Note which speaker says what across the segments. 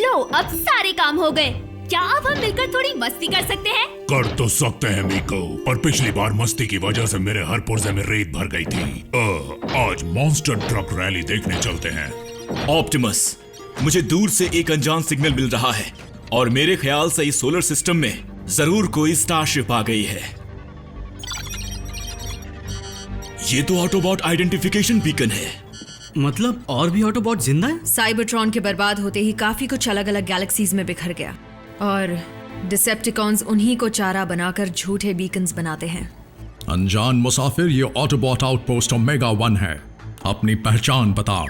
Speaker 1: लो अब सारे काम हो गए। क्या अब हम मिलकर थोड़ी मस्ती कर सकते हैं?
Speaker 2: कर तो सकते हैं मीको, पर पिछली बार मस्ती की वजह से मेरे हर पुर्जे में रेत भर गई थी। आज मॉन्स्टर ट्रक रैली देखने चलते हैं।
Speaker 3: ऑप्टिमस, मुझे दूर से एक अनजान सिग्नल मिल रहा है और मेरे ख्याल से इस सोलर सिस्टम में जरूर कोई स्टारशिप आ गई है। ये तो ऑटोबॉट आइडेंटिफिकेशन बीकन है।
Speaker 4: मतलब और भी ऑटोबॉट जिंदा है?
Speaker 1: साइबरट्रॉन के बर्बाद होते ही काफी कुछ अलग अलग गैलेक्सीज में बिखर गया और डिसेप्टिकॉन्स उन्हीं को चारा बनाकर झूठे बीकन्स बनाते हैं।
Speaker 5: अनजान मुसाफिर, ये ऑटोबॉट आउटपोस्ट ओमेगा 1 है। अपनी पहचान बताओ।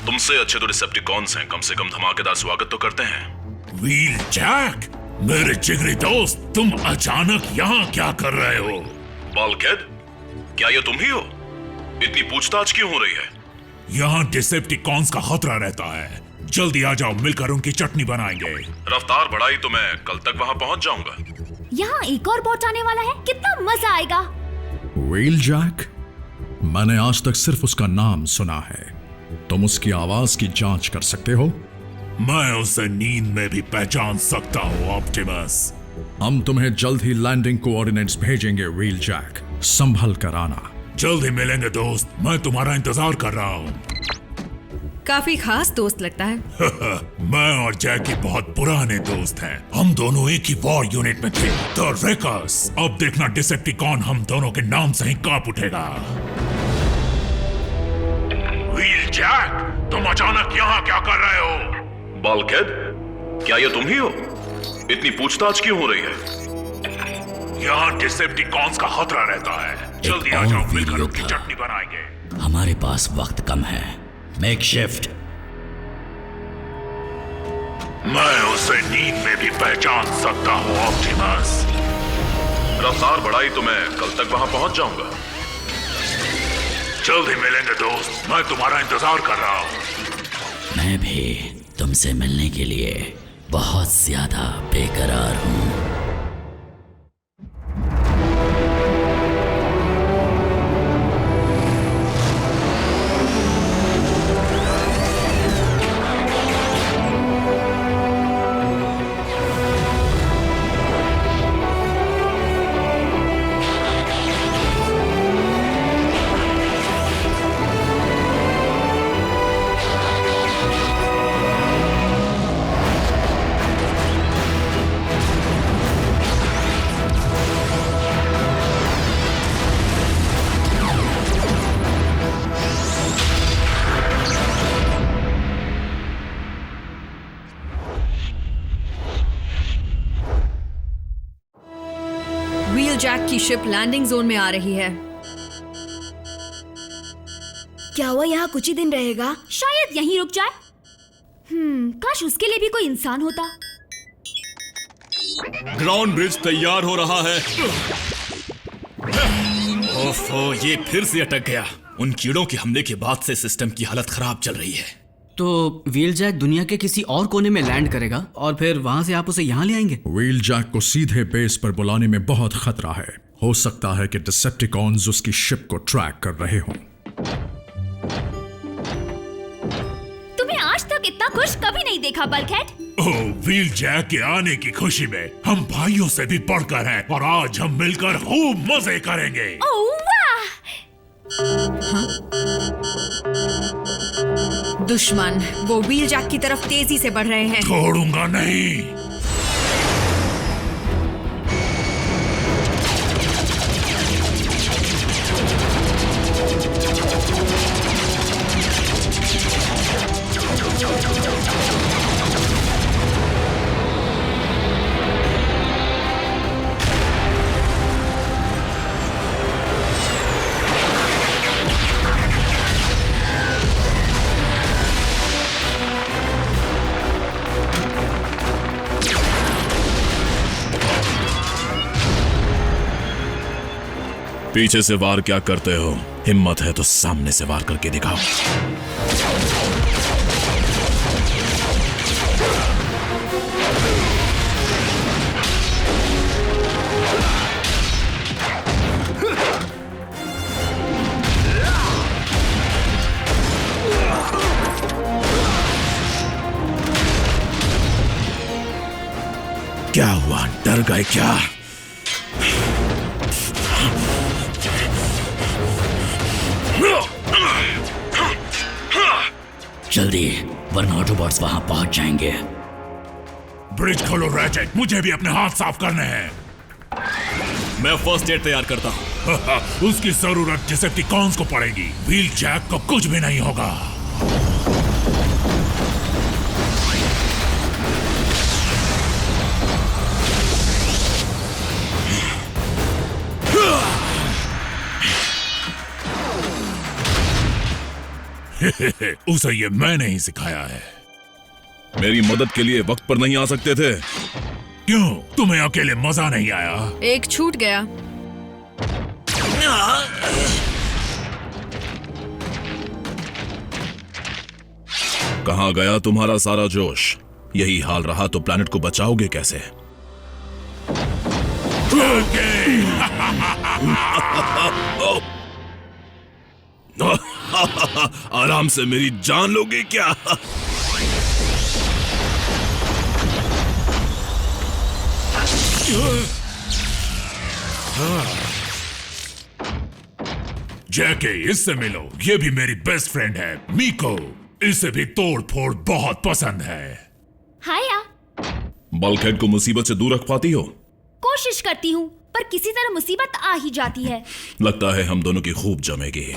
Speaker 6: तुमसे अच्छे तो डिसेप्टिकॉन्स हैं, कम से कम धमाकेदार स्वागत तो करते हैं।
Speaker 2: व्हील जैक, मेरे जिगरी दोस्त, तुम अचानक यहाँ क्या कर रहे हो?
Speaker 6: बल्कहेड, क्या ये तुम ही हो? इतनी पूछताछ क्यों हो रही है?
Speaker 2: यहाँ डिसेप्टिकॉन्स का खतरा रहता है। जल्दी आ जाओ, मिलकर उनकी चटनी बनाएंगे।
Speaker 6: रफ्तार बढ़ाई तो मैं कल तक वहां पहुंच जाऊंगा।
Speaker 1: यहाँ एक और बॉट आने वाला है, कितना मजा आएगा।
Speaker 5: व्हील जैक, मैंने आज तक सिर्फ उसका नाम सुना है। तुम उसकी आवाज की जांच कर सकते हो?
Speaker 2: मैं उसे नींद में भी पहचान सकता हूँ ऑप्टिमस।
Speaker 5: हम तुम्हें जल्द ही लैंडिंग कोऑर्डिनेट्स भेजेंगे व्हील जैक, संभल कर आना।
Speaker 2: जल्दी मिलेंगे दोस्त, मैं तुम्हारा इंतजार कर रहा हूँ।
Speaker 1: काफी खास दोस्त लगता है।
Speaker 2: मैं और जैकी बहुत पुराने दोस्त हैं। हम दोनों एक ही वॉर यूनिट में थे, द रेकर्स। अब देखना डिसेप्टिकॉन हम दोनों के नाम से ही कांप उठेगा। व्हील जैक, तुम अचानक यहाँ क्या कर रहे हो?
Speaker 6: बल्कहेड, क्या ये तुम ही हो? इतनी पूछताछ क्यों हो रही है?
Speaker 2: यहाँ डिसेप्टिकॉन्स का खतरा रहता है। जल्दी आ जाओ, मिलकर उनकी चटनी बनाएंगे।
Speaker 7: हमारे पास वक्त कम है। Make shift.
Speaker 2: मैं उसे नींद में भी पहचान सकता हूँ ऑप्टिमस।
Speaker 6: रफ्तार बढ़ाई तो मैं कल तक वहां पहुंच जाऊंगा।
Speaker 2: जल्दी मिलेंगे दोस्त, मैं तुम्हारा इंतजार कर रहा हूँ।
Speaker 7: मैं भी तुमसे मिलने के लिए बहुत ज्यादा बेकरार हूँ।
Speaker 1: व्हील जैक की शिप लैंडिंग जोन में आ रही है। क्या वो यहाँ कुछ ही दिन रहेगा? शायद यहीं रुक जाए। काश उसके लिए भी कोई इंसान होता।
Speaker 3: ग्राउंड ब्रिज तैयार हो रहा है। ओफो, ये फिर से अटक गया। उन कीड़ों के हमले के बाद से सिस्टम की हालत खराब चल रही है।
Speaker 4: तो व्हील जैक दुनिया के किसी और कोने में लैंड करेगा और फिर वहां से आप उसे यहाँ ले आएंगे?
Speaker 5: व्हील जैक को सीधे बेस पर बुलाने में बहुत खतरा है। हो सकता है कि डिसेप्टिकॉन्स उसकी शिप को ट्रैक कर रहे हों।
Speaker 1: तुम्हें आज तक इतना खुश कभी नहीं देखा बल्कहेड।
Speaker 2: ओह, व्हील जैक के आने की खुशी में हम भाइयों से भी बढ़कर हैं और आज हम मिलकर खूब मजे करेंगे।
Speaker 1: ओह वाह! दुश्मन वो व्हील जैक की तरफ तेजी से बढ़ रहे हैं।
Speaker 2: छोड़ूंगा नहीं।
Speaker 6: पीछे से वार क्या करते हो? हिम्मत है तो सामने से वार करके दिखाओ। क्या हुआ, डर गए क्या?
Speaker 7: जल्दी, वरना ऑटोबॉट्स वहां पहुंच जाएंगे।
Speaker 2: ब्रिज खोलो रैचेट, मुझे भी अपने हाथ साफ करने हैं।
Speaker 3: मैं फर्स्ट एड तैयार करता हूं।
Speaker 2: उसकी जरूरत डिसेप्टिकॉन्स को पड़ेगी। व्हील जैक को कुछ भी नहीं होगा। उसे ये मैंने ही सिखाया है।
Speaker 6: मेरी मदद के लिए वक्त पर नहीं आ सकते थे?
Speaker 2: क्यों, तुम्हें अकेले मजा नहीं आया?
Speaker 1: एक छूट गया।
Speaker 6: कहां गया तुम्हारा सारा जोश? यही हाल रहा तो प्लैनेट को बचाओगे कैसे? आराम से मेरी जान लोगे क्या?
Speaker 2: जैके, इससे मिलो। ये भी मेरी बेस्ट फ्रेंड है, मीको। इसे भी तोड़ फोड़ बहुत पसंद है।
Speaker 8: हाया।
Speaker 6: बल्कहेड को मुसीबत से दूर रख पाती हो?
Speaker 8: कोशिश करती हूँ, पर किसी तरह मुसीबत आ ही जाती है।
Speaker 6: लगता है हम दोनों की खूब जमेगी।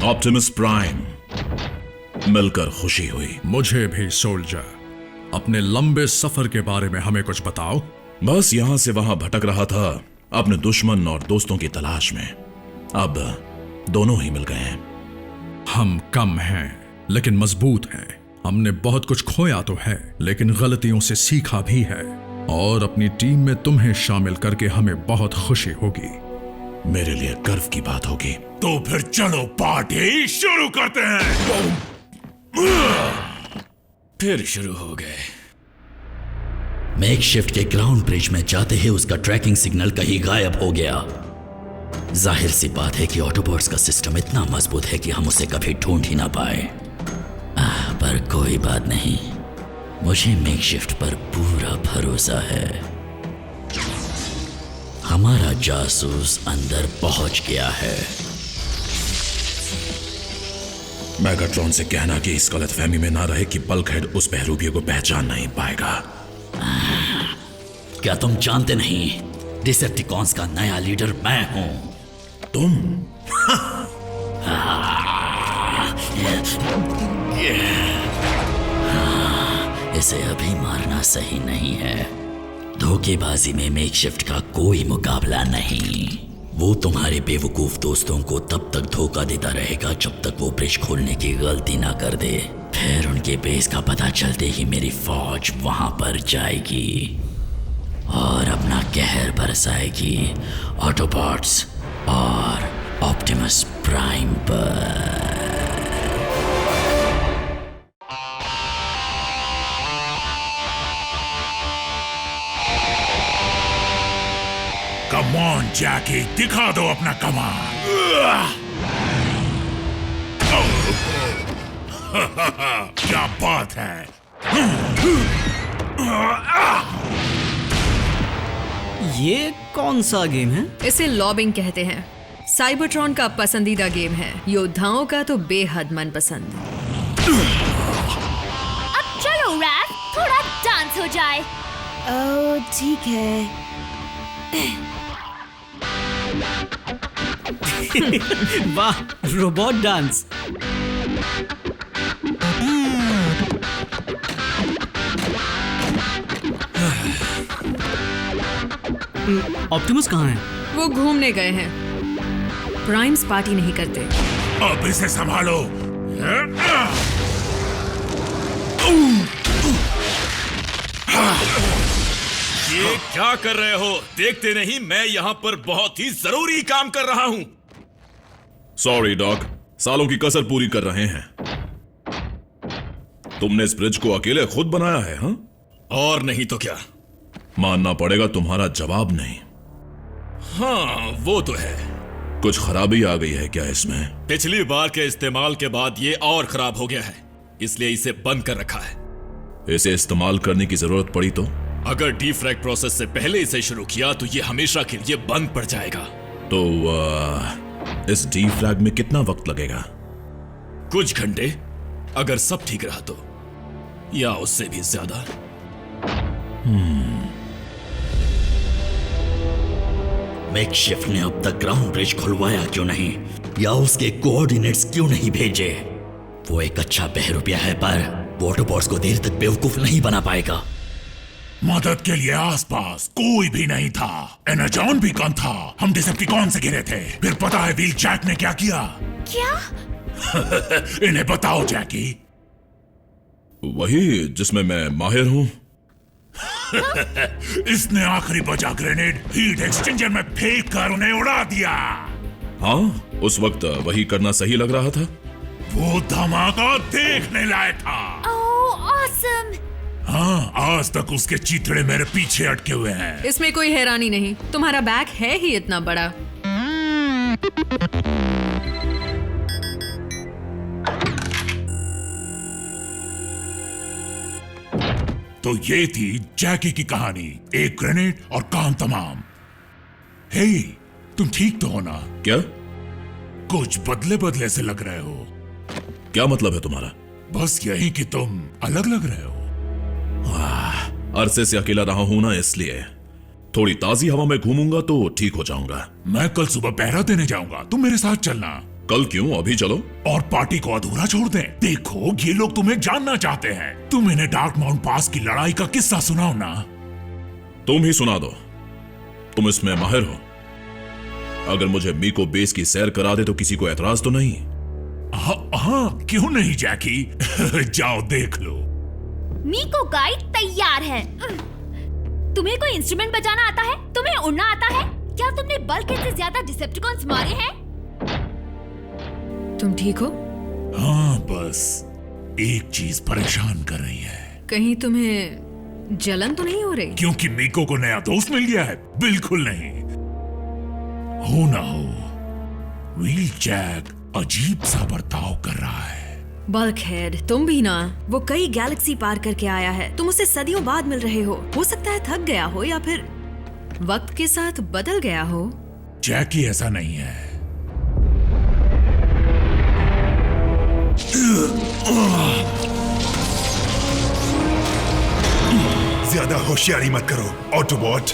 Speaker 6: ऑप्टिमस प्राइम, मिलकर खुशी हुई।
Speaker 5: मुझे भी सोल्जर। अपने लंबे सफर के बारे में हमें कुछ बताओ।
Speaker 6: बस यहां से वहां भटक रहा था, अपने दुश्मन और दोस्तों की तलाश में। अब दोनों ही मिल गए हैं।
Speaker 5: हम कम हैं, लेकिन मजबूत हैं। हमने बहुत कुछ खोया तो है, लेकिन गलतियों से सीखा भी है। और अपनी टीम में तुम्हें शामिल करके हमें बहुत खुशी होगी।
Speaker 6: मेरे लिए गर्व की बात होगी।
Speaker 2: तो फिर चलो पार्टी शुरू करते हैं।
Speaker 3: फिर शुरू हो गए।
Speaker 7: मेकशिफ्ट के ग्राउंड ब्रिज में जाते ही उसका ट्रैकिंग सिग्नल कहीं गायब हो गया। जाहिर सी बात है कि ऑटोबॉट्स का सिस्टम इतना मजबूत है कि हम उसे कभी ढूंढ ही ना पाए। पर कोई बात नहीं, मुझे मेकशिफ्ट पर पूरा भरोसा है। हमारा जासूस अंदर पहुंच गया है।
Speaker 6: मैगाट्रॉन से कहना कि इस गलतफहमी में ना रहे कि बल्कहेड उस बहरूपिये को पहचान नहीं पाएगा।
Speaker 7: क्या तुम जानते नहीं, डिसेप्टिकॉन्स का नया लीडर मैं हूं।
Speaker 6: तुम?
Speaker 7: इसे अभी मारना सही नहीं है। धोखेबाजी में मेकशिफ्ट का कोई मुकाबला नहीं। वो तुम्हारे बेवकूफ दोस्तों को तब तक धोखा देता रहेगा जब तक वो ब्रिज खोलने की गलती ना कर दे। फिर उनके बेस का पता चलते ही मेरी फौज वहां पर जाएगी और अपना कहर बरसाएगी ऑटोबॉट्स और ऑप्टिमस प्राइम पर।
Speaker 2: कम ऑन जैकी, दिखा दो अपना कमाल। क्या बात है।
Speaker 4: ये कौन सा गेम है?
Speaker 1: इसे लॉबिंग कहते हैं। साइबरट्रॉन का पसंदीदा गेम है, योद्धाओं का तो बेहद मनपसंद।
Speaker 8: अब चलो रैफ, थोड़ा डांस हो जाए। ओह ठीक है।
Speaker 4: वाह, रोबोट डांस। ऑप्टिमस कहाँ है?
Speaker 1: वो घूमने गए हैं। प्राइम्स पार्टी नहीं करते।
Speaker 2: अब इसे संभालो।
Speaker 3: ये क्या कर रहे हो? देखते नहीं मैं यहाँ पर बहुत ही जरूरी काम कर रहा हूँ।
Speaker 6: सॉरी डॉग, सालों की कसर पूरी कर रहे हैं। तुमने इस ब्रिज को अकेले खुद बनाया है? हाँ,
Speaker 3: और नहीं तो क्या।
Speaker 6: मानना पड़ेगा तुम्हारा जवाब नहीं।
Speaker 3: हाँ वो तो है।
Speaker 6: कुछ खराबी आ गई है क्या इसमें?
Speaker 3: पिछली बार के इस्तेमाल के बाद ये और खराब हो गया है, इसलिए इसे बंद कर रखा है।
Speaker 6: इसे इस्तेमाल करने की जरूरत पड़ी तो
Speaker 3: अगर डीफ्रैग प्रोसेस से पहले इसे शुरू किया तो ये हमेशा के लिए बंद पड़ जाएगा।
Speaker 6: तो इस डीफ्रैग में कितना वक्त लगेगा?
Speaker 3: कुछ घंटे, अगर सब ठीक रहा तो, या उससे भी ज्यादा।
Speaker 7: मेकशिफ्ट ने अब तक ग्राउंड ब्रिज खुलवाया क्यों नहीं, या उसके कोऑर्डिनेट्स क्यों नहीं भेजे? वो एक अच्छा बहरूपिया है, पर वॉटरबॉट्स को देर तक बेवकूफ नहीं बना पाएगा।
Speaker 2: मदद के लिए आसपास कोई भी नहीं था। एनर्जॉन भी कम था। हम डिसेप्टिकॉन से घिरे थे। फिर पता है व्हील जैक ने क्या किया?
Speaker 8: क्या?
Speaker 2: इन्हें बताओ जैकी।
Speaker 6: वही जिसमें मैं माहिर हूं।
Speaker 2: इसने आखिरी बचा ग्रेनेड हीट एक्सचेंजर में फेंक कर उन्हें उड़ा दिया।
Speaker 6: हाँ, उस वक्त वही करना सही लग रहा था।
Speaker 2: वो धमाका देखने लायक था।
Speaker 8: ओह ऑसम।
Speaker 2: हाँ, आज तक उसके चीथड़े मेरे पीछे अटके हुए हैं।
Speaker 1: इसमें कोई हैरानी नहीं, तुम्हारा बैग है ही इतना बड़ा।
Speaker 2: तो ये थी जैकी की कहानी, एक ग्रेनेड और काम तमाम। हे, तुम ठीक तो हो ना?
Speaker 6: क्या?
Speaker 2: कुछ बदले बदले से लग रहे हो।
Speaker 6: क्या मतलब है तुम्हारा?
Speaker 2: बस यही कि तुम अलग लग रहे हो।
Speaker 6: अरसे से अकेला रहा हूं ना, इसलिए थोड़ी ताजी हवा में घूमूंगा तो ठीक हो जाऊंगा।
Speaker 2: मैं कल सुबह पहरा देने जाऊंगा, तुम मेरे साथ चलना।
Speaker 6: कल क्यों? अभी चलो।
Speaker 2: और पार्टी को अधूरा छोड़ दें। देखो, ये लोग तुम्हें जानना चाहते हैं। तुम इन्हें डार्क माउंट पास की लड़ाई का किस्सा सुनाओ ना।
Speaker 6: तुम ही सुना दो, तुम इसमें माहिर हो। अगर मुझे मीको बेस की सैर करा दे तो किसी को एतराज तो नहीं?
Speaker 2: हाँ, क्यों नहीं जैकी। जाओ देख लो।
Speaker 8: मीको गाइड तैयार है। तुम्हें कोई इंस्ट्रूमेंट बजाना आता है? तुम्हें उड़ना आता है? क्या तुमने बल्कहेड से ज्यादा डिसेप्टिकॉन्स मारे हैं?
Speaker 1: तुम ठीक हो?
Speaker 2: हाँ, बस एक चीज परेशान कर रही है।
Speaker 1: कहीं तुम्हें जलन तो नहीं हो रही?
Speaker 2: क्योंकि मीको को नया दोस्त मिल गया है? बिल्कुल नहीं। हो ना हो, व्हील जैक अजीब सा बर्ताव कर रहा है।
Speaker 1: बल्कहेड, तुम भी ना। वो कई गैलेक्सी पार करके आया है। तुम उसे सदियों बाद मिल रहे हो सकता है थक गया हो या फिर वक्त के साथ बदल गया हो।
Speaker 2: जैकी, ऐसा नहीं है।
Speaker 9: ज्यादा होशियारी मत करो ऑटोबॉट।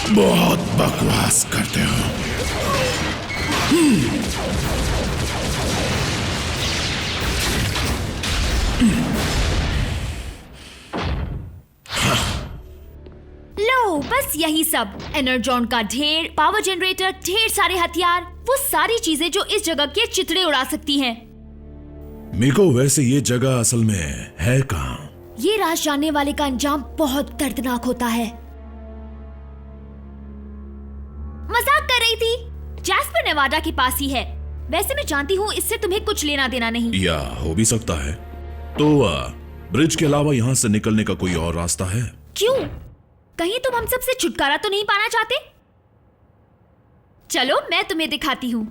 Speaker 2: बहुत बकवास करते हो।
Speaker 8: लो, बस यही सब। एनर्जॉन का ढेर, पावर जनरेटर, ढेर सारे हथियार, वो सारी चीजें जो इस जगह के चितड़े उड़ा सकती हैं।
Speaker 6: मीको, वैसे ये जगह असल में है कहाँ?
Speaker 8: ये राज जानने वाले का अंजाम बहुत दर्दनाक होता है। मजाक कर रही थी। जैस्पर नेवाडा के पास ही है। वैसे मैं जानती हूँ इससे तुम्हें कुछ लेना देना नहीं।
Speaker 6: या हो भी सकता है। तो ब्रिज के अलावा यहाँ से निकलने का कोई और रास्ता है?
Speaker 8: क्यों? कहीं तुम हम सब से छुटकारा तो नहीं पाना चाहते? चलो, मैं तुम्हें दिखाती हूँ।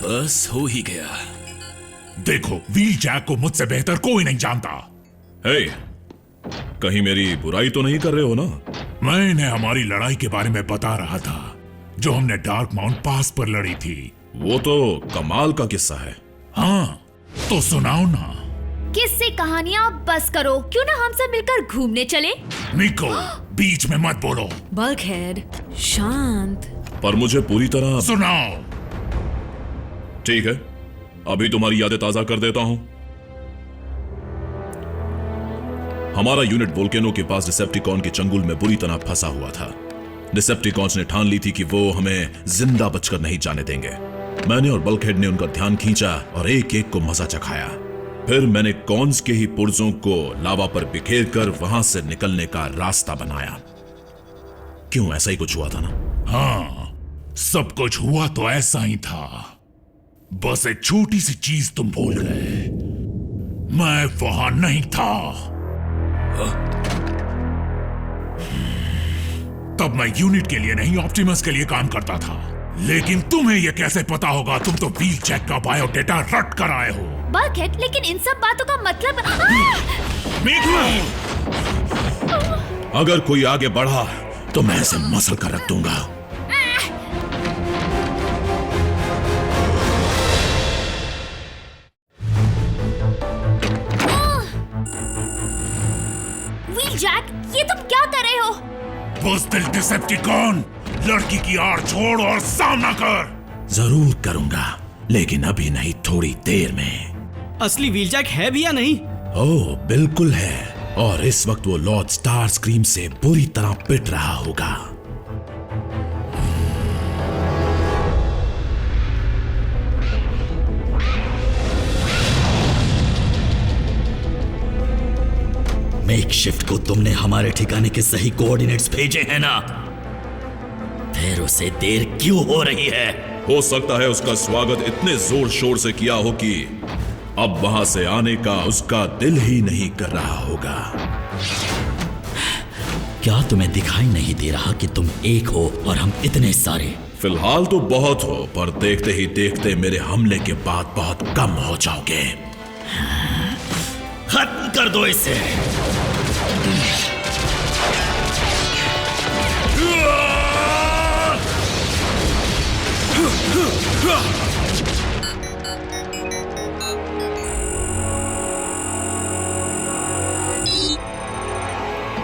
Speaker 3: बस हो ही गया।
Speaker 2: देखो, व्हील जैक को मुझसे बेहतर कोई नहीं जानता।
Speaker 6: हे, कहीं मेरी बुराई तो नहीं कर रहे हो ना?
Speaker 2: मैं इन्हें हमारी लड़ाई के बारे में बता रहा था, जो हमने डार्क माउंट पास पर लड़ी थी।
Speaker 6: वो तो कमाल का किस्सा है।
Speaker 2: हाँ, तो सुनाओ ना।
Speaker 8: किससे कहानियां बस करो। क्यों ना हम सब मिलकर घूमने चले?
Speaker 2: मीको, बीच में मत बोलो।
Speaker 1: बल्कहेड, शांत।
Speaker 6: पर मुझे पूरी तरह।
Speaker 2: सुनाओ।
Speaker 6: ठीक है, अभी तुम्हारी यादें ताजा कर देता हूं। हमारा यूनिट वोल्केनो के पास डिसेप्टिकॉन के चंगुल में बुरी तरह फंसा हुआ था। डिसेप्टिकॉन्स ने ठान ली थी कि वो हमें जिंदा बचकर नहीं जाने देंगे। मैंने और बल्कहेड ने उनका ध्यान खींचा और एक एक को मजा चखाया। फिर मैंने कॉन्स के ही पुर्जों को लावा पर बिखेर कर वहां से निकलने का रास्ता बनाया। क्यों, ऐसा ही कुछ हुआ था ना?
Speaker 2: हाँ, सब कुछ हुआ तो ऐसा ही था। बस एक छोटी सी चीज तुम भूल गए। मैं वहां नहीं था। तब मैं यूनिट के लिए नहीं, ऑप्टिमस के लिए काम करता था। लेकिन तुम्हें ये कैसे पता होगा? तुम तो व्हीलजैक का बायोडेटा रट कर आए हो।
Speaker 8: बल्कहेड, लेकिन इन सब बातों का मतलब
Speaker 6: अगर कोई आगे बढ़ा तो मैं इसे मसल कर रख दूंगा।
Speaker 8: व्हीलजैक, ये तुम क्या कर रहे हो?
Speaker 2: बुज़दिल डिसेप्टिकॉन, लड़की की आड़ छोड़ और सामना कर।
Speaker 6: जरूर करूंगा, लेकिन अभी नहीं, थोड़ी देर में।
Speaker 4: असली व्हीलजैक है भी या नहीं?
Speaker 6: ओह बिल्कुल है, और इस वक्त वो लॉर्ड स्टार स्क्रीम से बुरी तरह पिट रहा होगा।
Speaker 7: मेकशिफ्ट को तुमने हमारे ठिकाने के सही कोऑर्डिनेट्स भेजे हैं ना? फिर उसे देर क्यों हो रही है?
Speaker 6: हो सकता है उसका स्वागत इतने जोर शोर से किया हो कि अब वहां से आने का उसका दिल ही नहीं कर रहा होगा।
Speaker 7: क्या तुम्हें दिखाई नहीं दे रहा कि तुम एक हो और हम इतने सारे?
Speaker 6: फिलहाल तो बहुत हो, पर देखते ही देखते मेरे हमले के बाद बहुत कम हो जाओगे।
Speaker 7: खत्म कर दो इसे।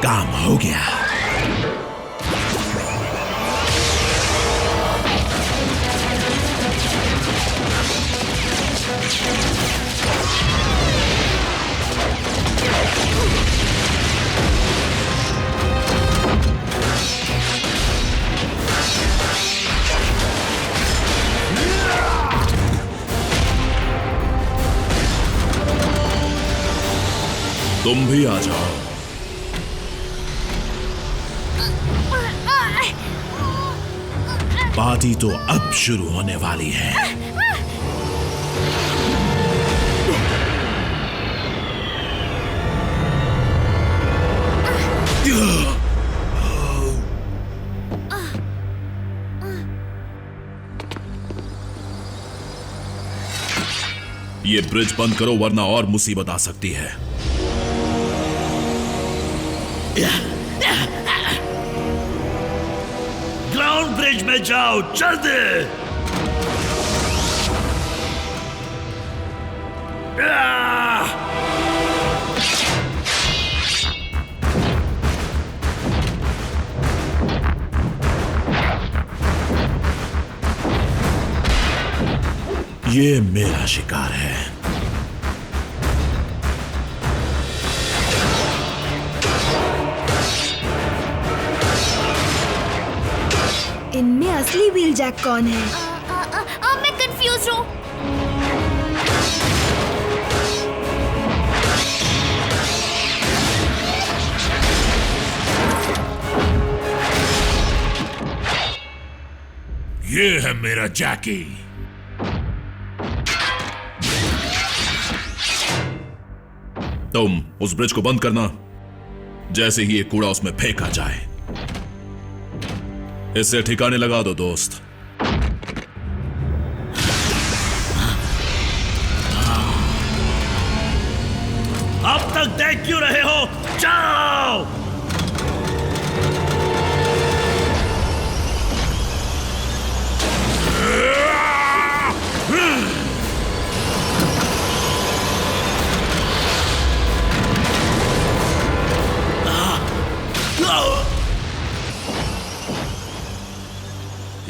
Speaker 6: काम हो गया। तुम भी आ जाओ। पार्टी तो अब शुरू होने वाली है। ये ब्रिज बंद करो, वरना और मुसीबत आ सकती है।
Speaker 7: ग्राउंड ब्रिज में जाओ, जल्दी।
Speaker 6: ये मेरा शिकार है।
Speaker 10: इनमें असली व्हीलजैक कौन है?
Speaker 8: मैं कंफ्यूज हूँ।
Speaker 2: ये है मेरा जैकी।
Speaker 6: तुम उस ब्रिज को बंद करना, जैसे ही ये कूड़ा उसमें फेंका जाए। इसे ठिकाने लगा दो दोस्त।
Speaker 7: अब तक देख क्यों रहे हो? जाओ।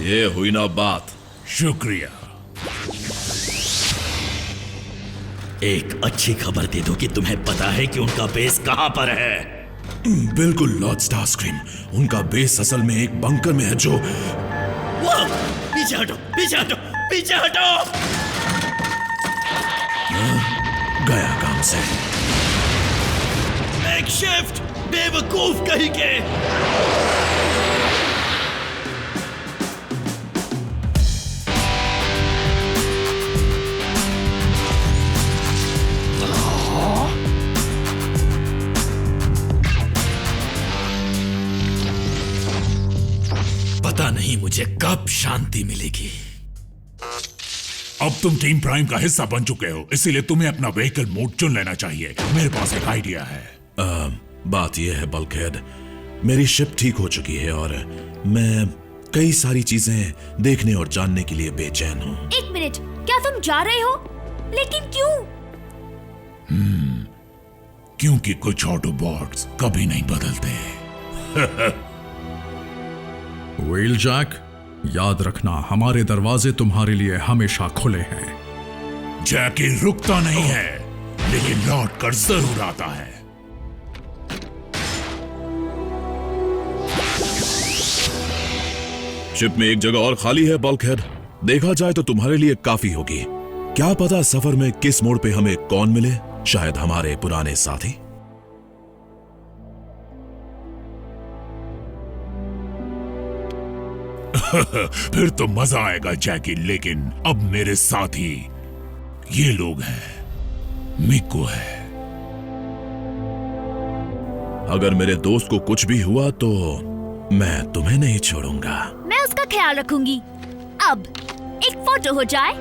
Speaker 6: ये हुई ना बात।
Speaker 2: शुक्रिया।
Speaker 7: एक अच्छी खबर दे दो कि तुम्हें पता है कि उनका बेस कहां पर है।
Speaker 6: बिल्कुल लॉर्ड स्टारस्क्रीम, उनका बेस असल में एक बंकर में है जो...
Speaker 7: पीछे हटो, पीछे हटो, पीछे हटो।
Speaker 6: गया काम से।
Speaker 7: मेकशिफ्ट, बेवकूफ कहीं के।
Speaker 6: पता नहीं
Speaker 3: नहीं मुझे कब शांति मिलेगी।
Speaker 2: अब तुम टीम प्राइम का हिस्सा बन चुके हो, इसीलिए तुम्हें अपना व्हीकल मोड चुन लेना चाहिए। मेरे पास एक आइडिया है।
Speaker 6: बात यह है बल्कहेड, मेरी शिप ठीक हो चुकी है और मैं कई सारी चीजें देखने और जानने के लिए बेचैन हूँ।
Speaker 8: एक मिनट, क्या तुम जा रहे हो? लेकिन क्यों?
Speaker 2: क्योंकि कुछ ऑटोबॉट्स कभी नहीं बदलते।
Speaker 5: व्हील जैक, याद रखना हमारे दरवाजे तुम्हारे लिए हमेशा खुले हैं।
Speaker 2: जैकी रुकता नहीं है, लेकिन लौट कर जरूर आता है।
Speaker 6: शिप में एक जगह और खाली है बल्कहेड, देखा जाए तो तुम्हारे लिए काफी होगी। क्या पता सफर में किस मोड़ पे हमें कौन मिले, शायद हमारे पुराने साथी।
Speaker 2: फिर तो मजा आएगा जैकी, लेकिन अब मेरे साथी ये लोग हैं। मिको है।
Speaker 6: अगर मेरे दोस्त को कुछ भी हुआ तो मैं तुम्हें नहीं छोड़ूंगा।
Speaker 8: मैं उसका ख्याल रखूंगी। अब एक फोटो हो जाए।